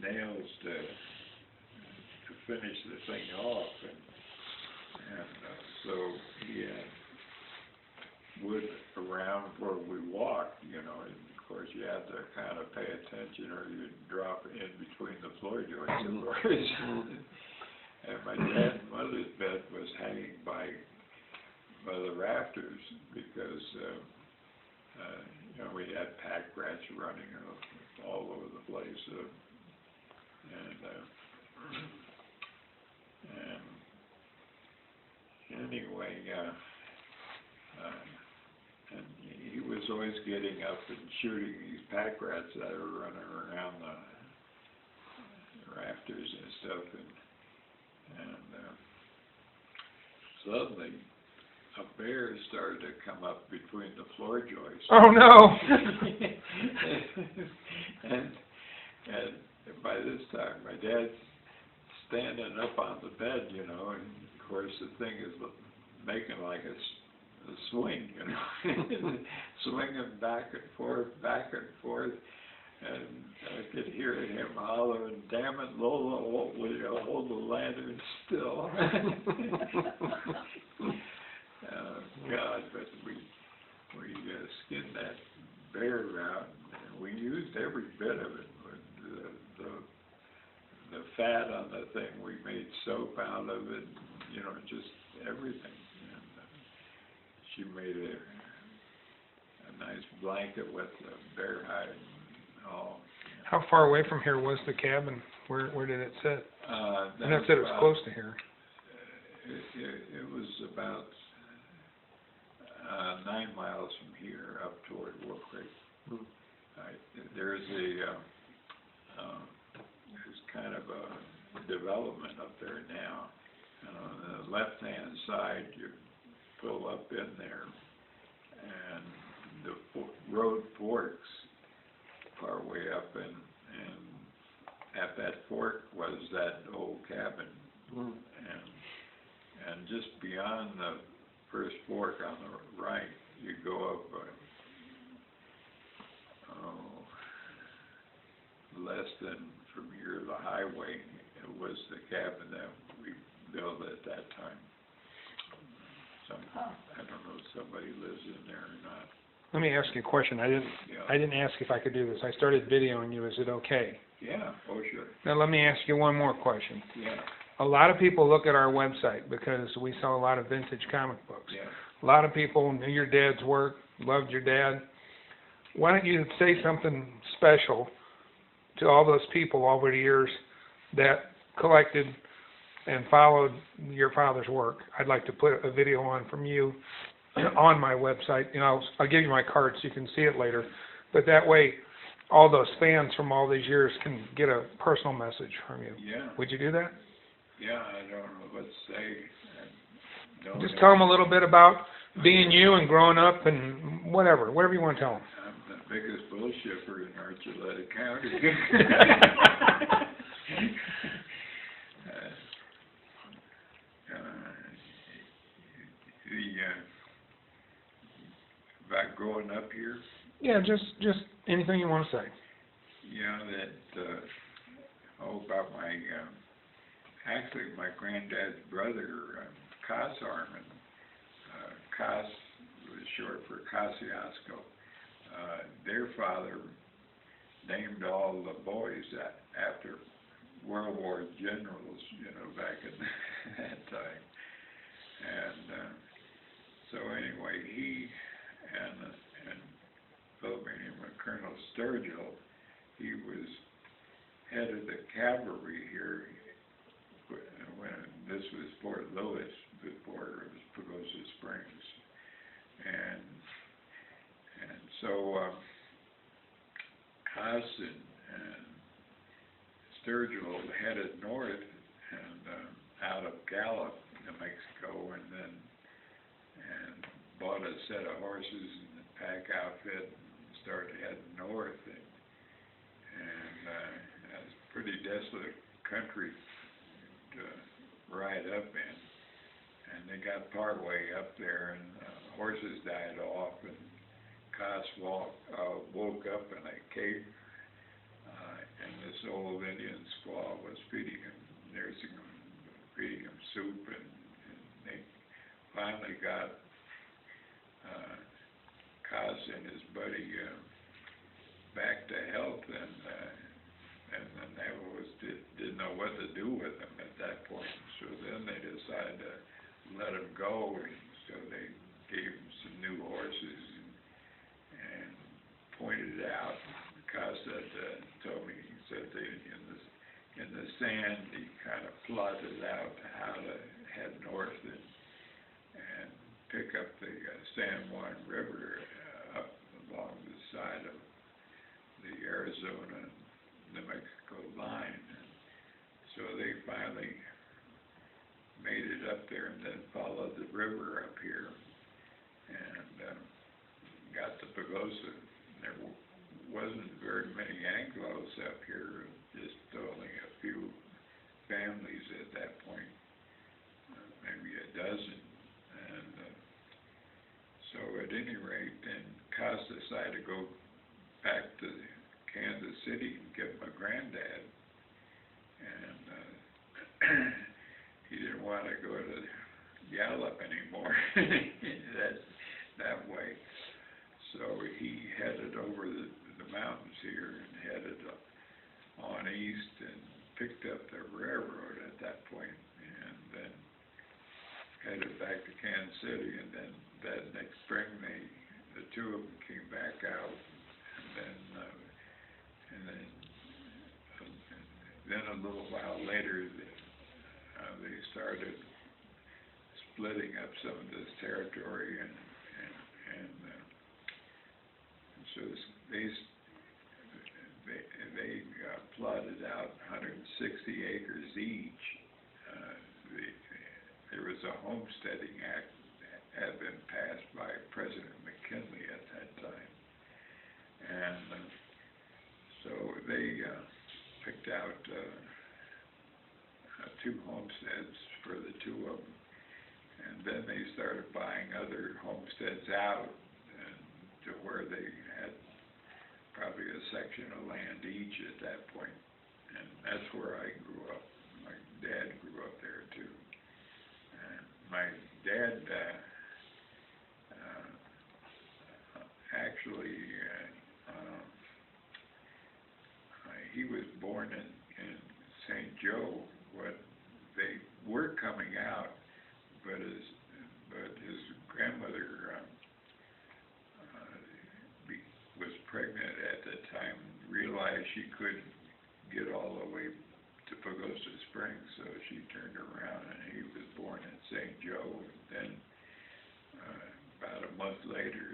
nails to finish the thing off, and so he had wood around where we walked, you know, and of course you had to kind of pay attention or you'd drop in between the floor joists, of course. And my dad and mother's bed was hanging by the rafters because, you know, we had pack rats running all over the place. And anyway, and he was always getting up and shooting these pack rats that were running around the rafters and stuff. And suddenly, a bear started to come up between the floor joists. Oh no! and by this time, my dad's standing up on the bed, you know, and of course the thing is making like a swing, you know, swinging back and forth, and I could hear him hollering, "Damn it, Lola, will you hold the lantern still?" God, but we skinned that bear out, and we used every bit of it. The fat on the thing, we made soap out of it, you know, just everything. And she made a nice blanket with the bear hide and all. How far away from here was the cabin? Where did it sit? And that said it was close to here. It was about 9 miles from here up toward Wolf Creek. There's kind of a development up there now. And on the left-hand side, you pull up in there, and the road forks far way up, and at that fork was that old cabin. And just beyond the first fork on the right, you go up less than from here the highway. It was the cabin that we built at that time. I don't know if somebody lives in there or not. Let me ask you a question. I didn't ask if I could do this. I started videoing you. Is it okay? Yeah. Oh, sure. Now let me ask you one more question. Yeah. A lot of people look at our website because we sell a lot of vintage comic books. Yeah. A lot of people knew your dad's work, loved your dad. Why don't you say something special to all those people over the years that collected and followed your father's work? I'd like to put a video on from you on my website. You know, I'll give you my card so you can see it later. But that way, all those fans from all these years can get a personal message from you. Yeah. Would you do that? Yeah, I don't know what to say. Just tell them a little bit about being you and growing up and whatever you want to tell them. I'm the biggest bullshipper in Archuleta County. About growing up here? Yeah, just anything you want to say. Yeah, about my, actually my granddad's brother, Cos Harman. Cos was short for Kosciuszko. Their father named all the boys after World War generals, you know, back in that time. And so anyway, he and fellow named Colonel Sturgill, he was head of the cavalry here when this was Fort Lewis before it was Pagosa Springs. And so Cos and Sturgill headed north and out of Gallup, New Mexico, and bought a set of horses and a pack outfit and started heading north. And it's a pretty desolate country to ride up in. And they got part way up there, and horses died off, and Cos woke up in a cave, and this old Indian feeding them soup, and they finally got Cos and his buddy back to health, and the Navajos didn't know what to do with them at that point. So then they decided to let him go, and so they gave him some new horses and pointed out. Cos told me, he said they, in the sand he kind of plotted out how to head north and pick up the San Juan River up along the side of the Arizona New Mexico line. And so they finally made it up there and then followed the river up here and got to Pagosa. There wasn't very many Anglos up here, just only a few families at that point, maybe a dozen. And so at any rate, then Cos decided to go back to Kansas City and get my granddad. And he didn't want to go to Gallup anymore that way. So he headed over the mountains here and headed on east and picked up the railroad at that point, and then headed back to Kansas City. And then that next spring, the two of them came back out, and then a little while later, they started splitting up some of this territory, and so they plotted out 160 acres each. There was a homesteading act that had been passed by President McKinley at that time, and so they picked out 2 homesteads for the two of them, and then they started buying other homesteads out, and to where they had probably a section of land each at that point. And that's where I grew up. My dad grew up there too. And my dad actually he was born in St. Joe. What they were coming out, but his grandmother was pregnant at the time, realized she couldn't get all the way to Pagosa Springs, so she turned around and he was born in St. Joe. And then about a month later,